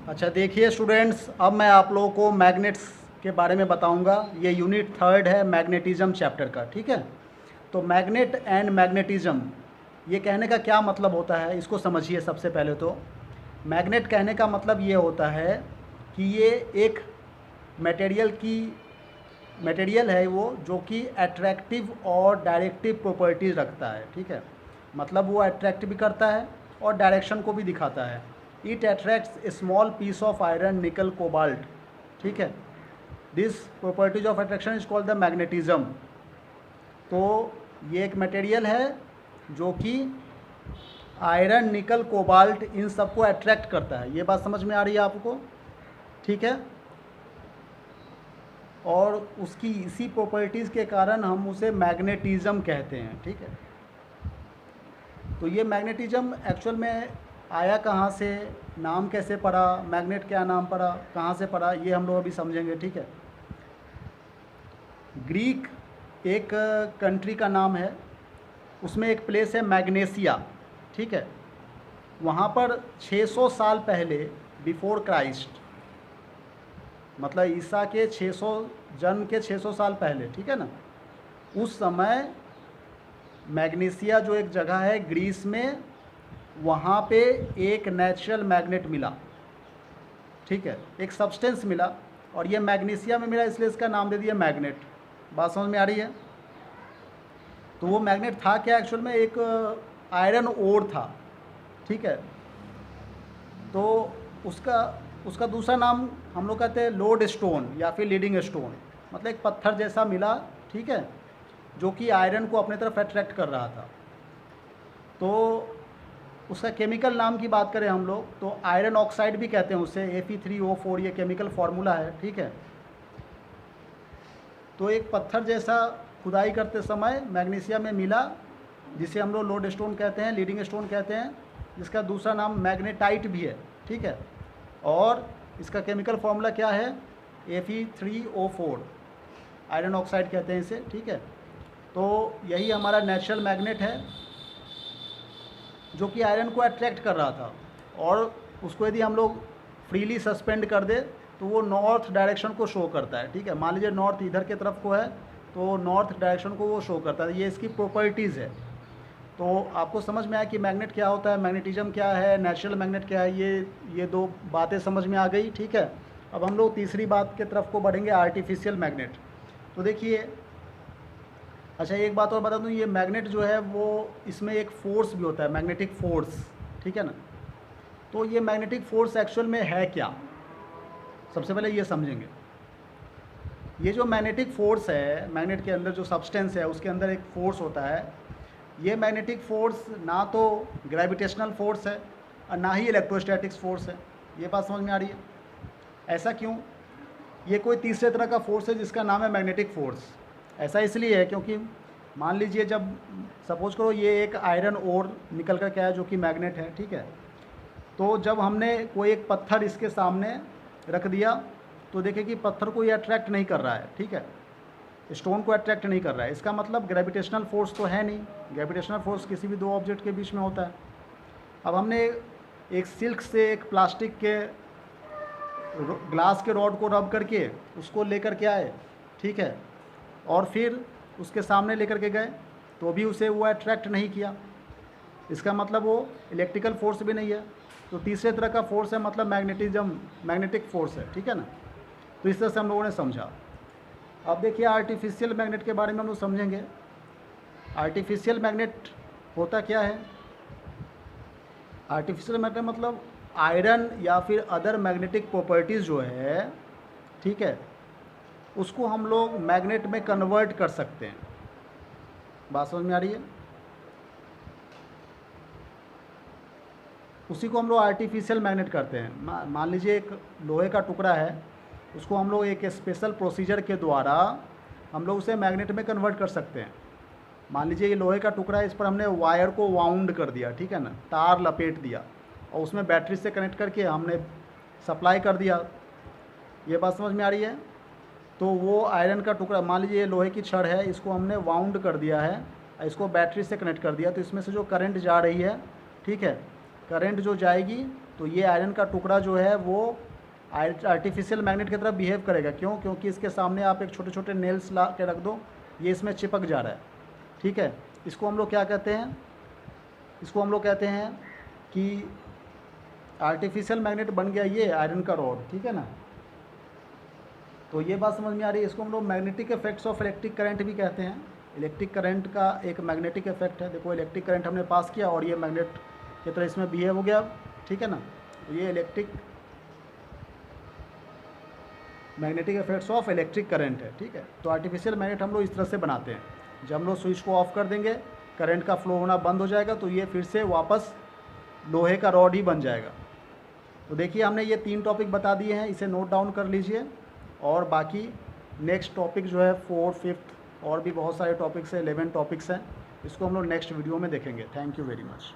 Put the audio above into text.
अच्छा देखिए स्टूडेंट्स, अब मैं आप लोगों को मैग्नेट्स के बारे में बताऊंगा। ये यूनिट 3 है मैग्नेटिज्म चैप्टर का, ठीक है। तो मैग्नेट एंड मैग्नेटिज्म, ये कहने का क्या मतलब होता है, इसको समझिए। सबसे पहले तो मैग्नेट कहने का मतलब ये होता है कि ये एक मटेरियल है वो, जो कि अट्रैक्टिव और डायरेक्टिव प्रॉपर्टीज़ रखता है, ठीक है। मतलब वो अट्रैक्ट भी करता है और डायरेक्शन को भी दिखाता है। It attracts a small piece of iron nickel cobalt, ठीक है। This properties of attraction is called the magnetism. तो ये एक मटेरियल है जो कि आयरन निकल कोबाल्ट इन सबको अट्रैक्ट करता है। ये बात समझ में आ रही है आपको, ठीक है। और उसकी इसी प्रॉपर्टीज़ के कारण हम उसे मैग्नेटिज्म कहते हैं, ठीक है। तो ये मैग्नेटिज्म एक्चुअल में आया कहाँ से, नाम कैसे पड़ा, मैग्नेट क्या नाम पड़ा, कहाँ से पड़ा, ये हम लोग अभी समझेंगे, ठीक है। ग्रीक एक कंट्री का नाम है, उसमें एक प्लेस है मैग्नेसिया, ठीक है। वहाँ पर 600 साल पहले, बिफोर क्राइस्ट, मतलब ईसा के 600 जन्म के 600 साल पहले, ठीक है ना, उस समय मैग्नीसिया जो एक जगह है ग्रीस में, वहाँ पे एक नेचुरल मैग्नेट मिला, ठीक है। एक सब्सटेंस मिला और ये मैग्नीसिया में मिला, इसलिए इसका नाम दे दिया मैग्नेट। बात समझ में आ रही है। तो वो मैग्नेट था क्या, एक्चुअल में एक आयरन ओर था, ठीक है। तो उसका उसका दूसरा नाम हम लोग कहते हैं लोड स्टोन या फिर लीडिंग स्टोन, मतलब एक पत्थर जैसा मिला, ठीक है, जो कि आयरन को अपने तरफ अट्रैक्ट कर रहा था। तो उसका केमिकल नाम की बात करें हम लोग तो आयरन ऑक्साइड भी कहते हैं उसे, Fe3O4, ये केमिकल फार्मूला है, ठीक है। तो एक पत्थर जैसा खुदाई करते समय मैग्नीशिया में मिला, जिसे हम लोग लोड स्टोन कहते हैं, लीडिंग स्टोन कहते हैं, जिसका दूसरा नाम मैग्नेटाइट भी है, ठीक है। और इसका केमिकल फार्मूला क्या है, Fe3O4, आयरन ऑक्साइड कहते हैं इसे, ठीक है। तो यही हमारा नेचुरल मैग्नेट है जो कि आयरन को अट्रैक्ट कर रहा था। और उसको यदि हम लोग फ्रीली सस्पेंड कर दे तो वो नॉर्थ डायरेक्शन को शो करता है, ठीक है। मान लीजिए नॉर्थ इधर के तरफ को है तो नॉर्थ डायरेक्शन को वो शो करता है। ये इसकी प्रॉपर्टीज़ है। तो आपको समझ में आया कि मैग्नेट क्या होता है, मैग्नेटिज्म क्या है, नेचुरल मैग्नेट क्या है। ये दो बातें समझ में आ गई, ठीक है। अब हम लोग तीसरी बात की तरफ को बढ़ेंगे, आर्टिफिशियल मैग्नेट। तो देखिए, अच्छा एक बात और बता दूं, ये मैग्नेट जो है वो, इसमें एक फोर्स भी होता है, मैग्नेटिक फोर्स, ठीक है ना। तो ये मैग्नेटिक फोर्स एक्चुअल में है क्या, सबसे पहले ये समझेंगे। ये जो मैग्नेटिक फोर्स है, मैग्नेट के अंदर जो सब्सटेंस है उसके अंदर एक फोर्स होता है। ये मैग्नेटिक फोर्स ना तो ग्रेविटेशनल फोर्स है और ना ही इलेक्ट्रोस्टैटिक्स फोर्स है। ये बात समझ में आ रही है। ऐसा क्यों, ये कोई तीसरे तरह का फोर्स है जिसका नाम है मैग्नेटिक फोर्स। ऐसा इसलिए है क्योंकि मान लीजिए, जब सपोज करो ये एक आयरन ओर निकल कर के आया जो कि मैग्नेट है, ठीक है। तो जब हमने कोई एक पत्थर इसके सामने रख दिया तो देखें कि पत्थर को ये अट्रैक्ट नहीं कर रहा है, ठीक है, स्टोन को अट्रैक्ट नहीं कर रहा है। इसका मतलब ग्रेविटेशनल फोर्स तो है नहीं। ग्रेविटेशनल फोर्स किसी भी दो ऑब्जेक्ट के बीच में होता है। अब हमने एक सिल्क से एक प्लास्टिक के ग्लास के रॉड को रब करके उसको लेकर के आए, ठीक है, और फिर उसके सामने लेकर के गए तो भी उसे वो अट्रैक्ट नहीं किया। इसका मतलब वो इलेक्ट्रिकल फोर्स भी नहीं है। तो तीसरे तरह का फोर्स है, मतलब मैग्नेटिक फोर्स है, ठीक है ना। तो इस तरह से हम लोगों ने समझा। अब देखिए आर्टिफिशियल मैग्नेट के बारे में हम लोग समझेंगे। आर्टिफिशियल मैग्नेट होता क्या है। आर्टिफिशियल मैग्नेट मतलब आयरन या फिर अदर मैग्नेटिक प्रॉपर्टीज़ जो है, ठीक है, उसको हम लोग मैग्नेट में कन्वर्ट कर सकते हैं। बात समझ में आ रही है। उसी को हम लोग आर्टिफिशियल मैग्नेट करते हैं। मान लीजिए एक लोहे का टुकड़ा है, उसको हम लोग एक स्पेशल प्रोसीजर के द्वारा हम लोग उसे मैग्नेट में कन्वर्ट कर सकते हैं। मान लीजिए ये लोहे का टुकड़ा है, इस पर हमने वायर को वाउंड कर दिया, ठीक है ना, तार लपेट दिया और उसमें बैटरी से कनेक्ट करके हमने सप्लाई कर दिया। ये बात समझ में आ रही है। तो वो आयरन का टुकड़ा, मान लीजिए ये लोहे की छड़ है, इसको हमने वाउंड कर दिया है, इसको बैटरी से कनेक्ट कर दिया, तो इसमें से जो करंट जा रही है, ठीक है, करंट जो जाएगी तो ये आयरन का टुकड़ा जो है वो आर्टिफिशियल मैग्नेट की तरफ बिहेव करेगा। क्यों? क्योंकि इसके सामने आप एक छोटे छोटे नेल्स ला के रख दो, ये इसमें चिपक जा रहा है, ठीक है। इसको हम लोग क्या कहते हैं? इसको हम लोग कहते हैं कि आर्टिफिशियल मैग्नेट बन गया ये आयरन का रॉड, ठीक है ना। तो ये बात समझ में आ रही है। इसको हम लोग magnetic effects of electric current भी कहते हैं। इलेक्ट्रिक करंट का एक मैग्नेटिक इफेक्ट है। देखो इलेक्ट्रिक करंट हमने पास किया और ये मैग्नेट की तरह इसमें बिहेव हो गया, ठीक है ना। तो ये magnetic effects of electric current है, ठीक है। तो आर्टिफिशियल मैग्नेट हम लोग इस तरह से बनाते हैं। जब हम लोग स्विच को ऑफ कर देंगे, करंट का फ्लो होना बंद हो जाएगा, तो ये फिर से वापस लोहे का रॉड ही बन जाएगा। तो देखिए हमने ये 3 टॉपिक बता दिए हैं, इसे नोट डाउन कर लीजिए। और बाकी नेक्स्ट टॉपिक जो है 4th, 5th और भी बहुत सारे टॉपिक्स हैं, 11 टॉपिक्स हैं, इसको हम लोग नेक्स्ट वीडियो में देखेंगे। Thank you very much.